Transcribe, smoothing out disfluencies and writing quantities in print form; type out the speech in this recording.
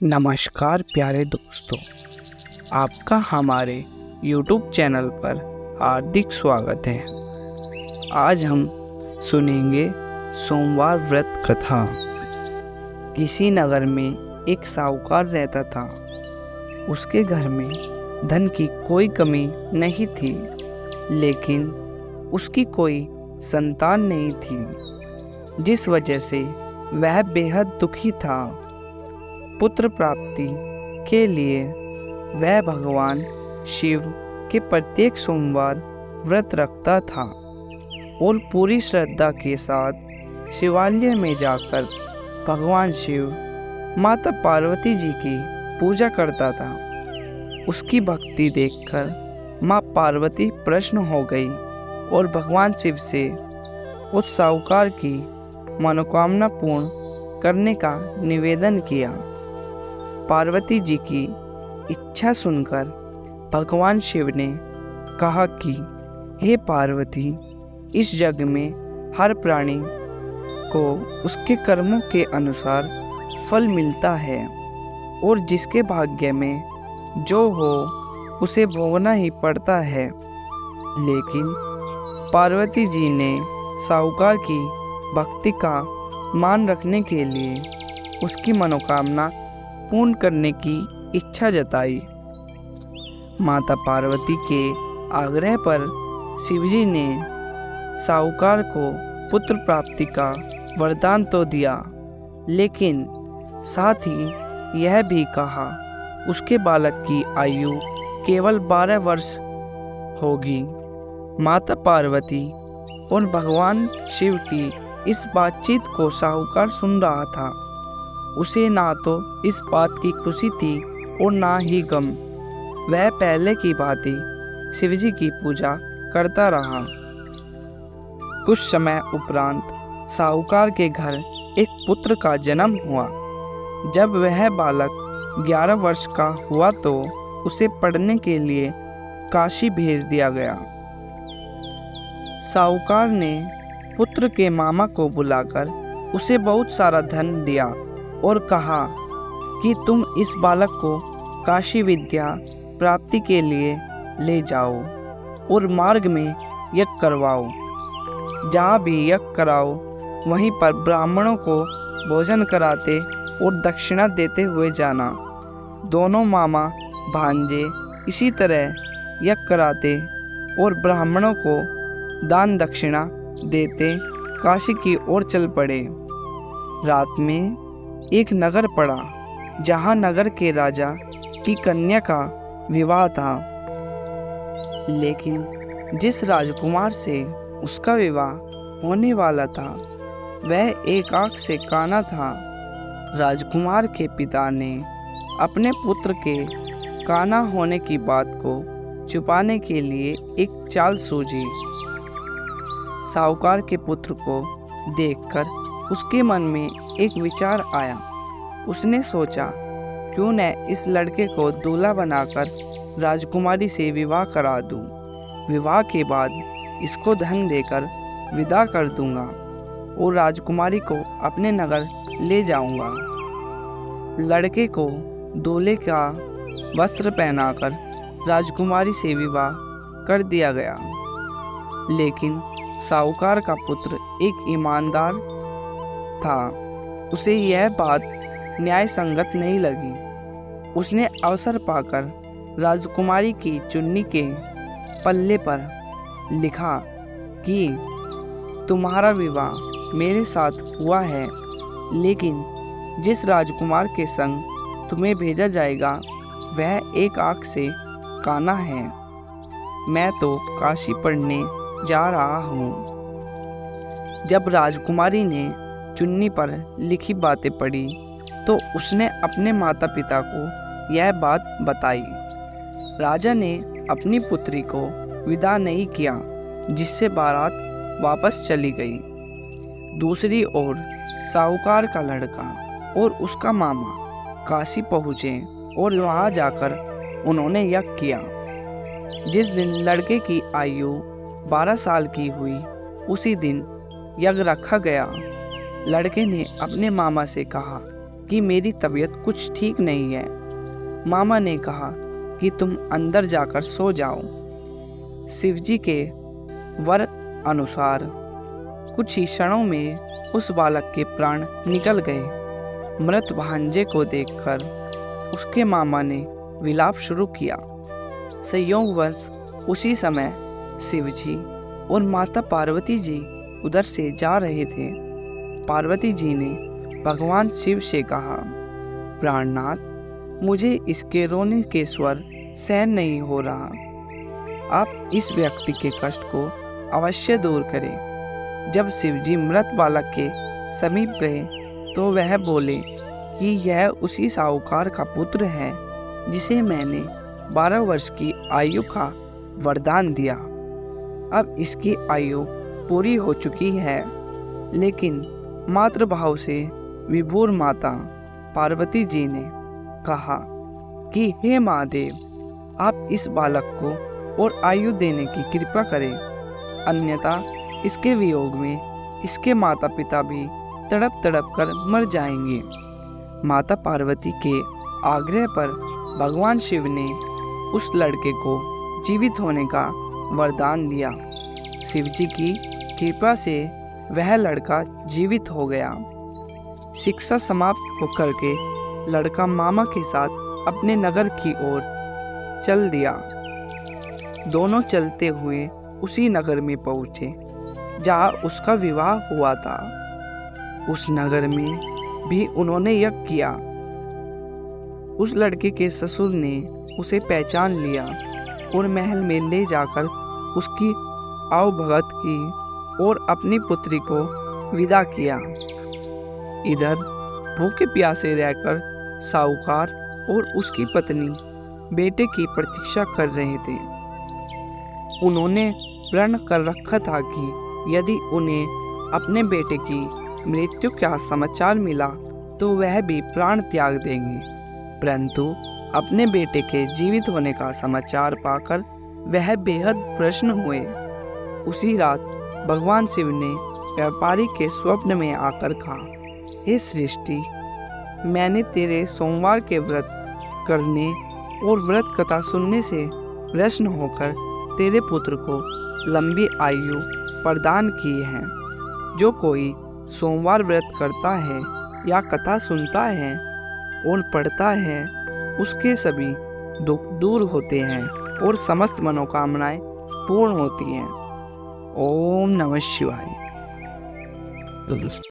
नमस्कार प्यारे दोस्तों, आपका हमारे YouTube चैनल पर हार्दिक स्वागत है। आज हम सुनेंगे सोमवार व्रत कथा। किसी नगर में एक साहूकार रहता था। उसके घर में धन की कोई कमी नहीं थी, लेकिन उसकी कोई संतान नहीं थी, जिस वजह से वह बेहद दुखी था। पुत्र प्राप्ति के लिए वह भगवान शिव के प्रत्येक सोमवार व्रत रखता था और पूरी श्रद्धा के साथ शिवालय में जाकर भगवान शिव माता पार्वती जी की पूजा करता था। उसकी भक्ति देखकर माँ पार्वती प्रसन्न हो गई और भगवान शिव से उस साहूकार की मनोकामना पूर्ण करने का निवेदन किया। पार्वती जी की इच्छा सुनकर भगवान शिव ने कहा कि हे पार्वती, इस जग में हर प्राणी को उसके कर्मों के अनुसार फल मिलता है और जिसके भाग्य में जो हो उसे भोगना ही पड़ता है। लेकिन पार्वती जी ने साहूकार की भक्ति का मान रखने के लिए उसकी मनोकामना पूर्ण करने की इच्छा जताई। माता पार्वती के आग्रह पर शिवजी ने साहूकार को पुत्र प्राप्ति का वरदान तो दिया, लेकिन साथ ही यह भी कहा उसके बालक की आयु केवल 12 वर्ष होगी। माता पार्वती और भगवान शिव की इस बातचीत को साहूकार सुन रहा था। उसे ना तो इस बात की खुशी थी और ना ही गम। वह पहले की भांति शिवजी की पूजा करता रहा। कुछ समय उपरांत साहूकार के घर एक पुत्र का जन्म हुआ। जब वह बालक 11 वर्ष का हुआ तो उसे पढ़ने के लिए काशी भेज दिया गया। साहूकार ने पुत्र के मामा को बुलाकर उसे बहुत सारा धन दिया और कहा कि तुम इस बालक को काशी विद्या प्राप्ति के लिए ले जाओ और मार्ग में यज्ञ करवाओ। जहाँ भी यज्ञ कराओ वहीं पर ब्राह्मणों को भोजन कराते और दक्षिणा देते हुए जाना। दोनों मामा भांजे इसी तरह यज्ञ कराते और ब्राह्मणों को दान दक्षिणा देते काशी की ओर चल पड़े। रात में एक नगर पड़ा, जहाँ नगर के राजा की कन्या का विवाह था। लेकिन जिस राजकुमार से उसका विवाह होने वाला था वह एक आंख से काना था। राजकुमार के पिता ने अपने पुत्र के काना होने की बात को छुपाने के लिए एक चाल सूझी। साहूकार के पुत्र को देखकर उसके मन में एक विचार आया। उसने सोचा, क्यों न इस लड़के को दूल्हा बनाकर राजकुमारी से विवाह करा दूं। विवाह के बाद इसको धन देकर विदा कर दूंगा और राजकुमारी को अपने नगर ले जाऊंगा। लड़के को दूल्हे का वस्त्र पहनाकर राजकुमारी से विवाह कर दिया गया। लेकिन साहूकार का पुत्र एक ईमानदार था। उसे यह बात न्याय संगत नहीं लगी। उसने अवसर पाकर राजकुमारी की चुन्नी के पल्ले पर लिखा कि तुम्हारा विवाह मेरे साथ हुआ है, लेकिन जिस राजकुमार के संग तुम्हें भेजा जाएगा वह एक आंख से काना है। मैं तो काशी पढ़ने जा रहा हूँ। जब राजकुमारी ने चुन्नी पर लिखी बातें पढ़ी तो उसने अपने माता पिता को यह बात बताई। राजा ने अपनी पुत्री को विदा नहीं किया, जिससे बारात वापस चली गई। दूसरी ओर साहूकार का लड़का और उसका मामा काशी पहुँचे और वहाँ जाकर उन्होंने यज्ञ किया। जिस दिन लड़के की आयु 12 साल की हुई उसी दिन यज्ञ रखा गया। लड़के ने अपने मामा से कहा कि मेरी तबीयत कुछ ठीक नहीं है। मामा ने कहा कि तुम अंदर जाकर सो जाओ। शिवजी के वर अनुसार कुछ ही क्षणों में उस बालक के प्राण निकल गए। मृत भांजे को देखकर उसके मामा ने विलाप शुरू किया। संयोगवश उसी समय शिवजी और माता पार्वती जी उधर से जा रहे थे। पार्वती जी ने भगवान शिव से कहा, प्राणनाथ, मुझे इसके रोने के स्वर सहन नहीं हो रहा। आप इस व्यक्ति के कष्ट को अवश्य दूर करें। जब शिवजी मृत बालक के समीप गए तो वह बोले कि यह उसी साहूकार का पुत्र है जिसे मैंने 12 वर्ष की आयु का वरदान दिया। अब इसकी आयु पूरी हो चुकी है, लेकिन मातृभाव से विभोर माता पार्वती जी ने कहा कि हे महादेव, आप इस बालक को और आयु देने की कृपा करें, अन्यथा इसके वियोग में इसके माता पिता भी तड़प तड़प कर मर जाएंगे। माता पार्वती के आग्रह पर भगवान शिव ने उस लड़के को जीवित होने का वरदान दिया। शिवजी की कृपा से वह लड़का जीवित हो गया। शिक्षा समाप्त होकर के लड़का मामा के साथ अपने नगर की ओर चल दिया। दोनों चलते हुए उसी नगर में पहुँचे जहाँ उसका विवाह हुआ था। उस नगर में भी उन्होंने यज्ञ किया। उस लड़के के ससुर ने उसे पहचान लिया और महल में ले जाकर उसकी आवभगत की और अपनी पुत्री को विदा किया। इधर भूखे प्यासे रहकर साहूकार और उसकी पत्नी बेटे की प्रतीक्षा कर रहे थे। उन्होंने प्रण कर रखा था कि यदि उन्हें अपने बेटे की मृत्यु का समाचार मिला तो वह भी प्राण त्याग देंगे, परंतु अपने बेटे के जीवित होने का समाचार पाकर वह बेहद प्रसन्न हुए। उसी रात भगवान शिव ने व्यापारी के स्वप्न में आकर कहा, हे सृष्टि, मैंने तेरे सोमवार के व्रत करने और व्रत कथा सुनने से प्रसन्न होकर तेरे पुत्र को लंबी आयु प्रदान की है। जो कोई सोमवार व्रत करता है या कथा सुनता है और पढ़ता है, उसके सभी दुख दूर होते हैं और समस्त मनोकामनाएं पूर्ण होती हैं। ओम नमः शिवाय।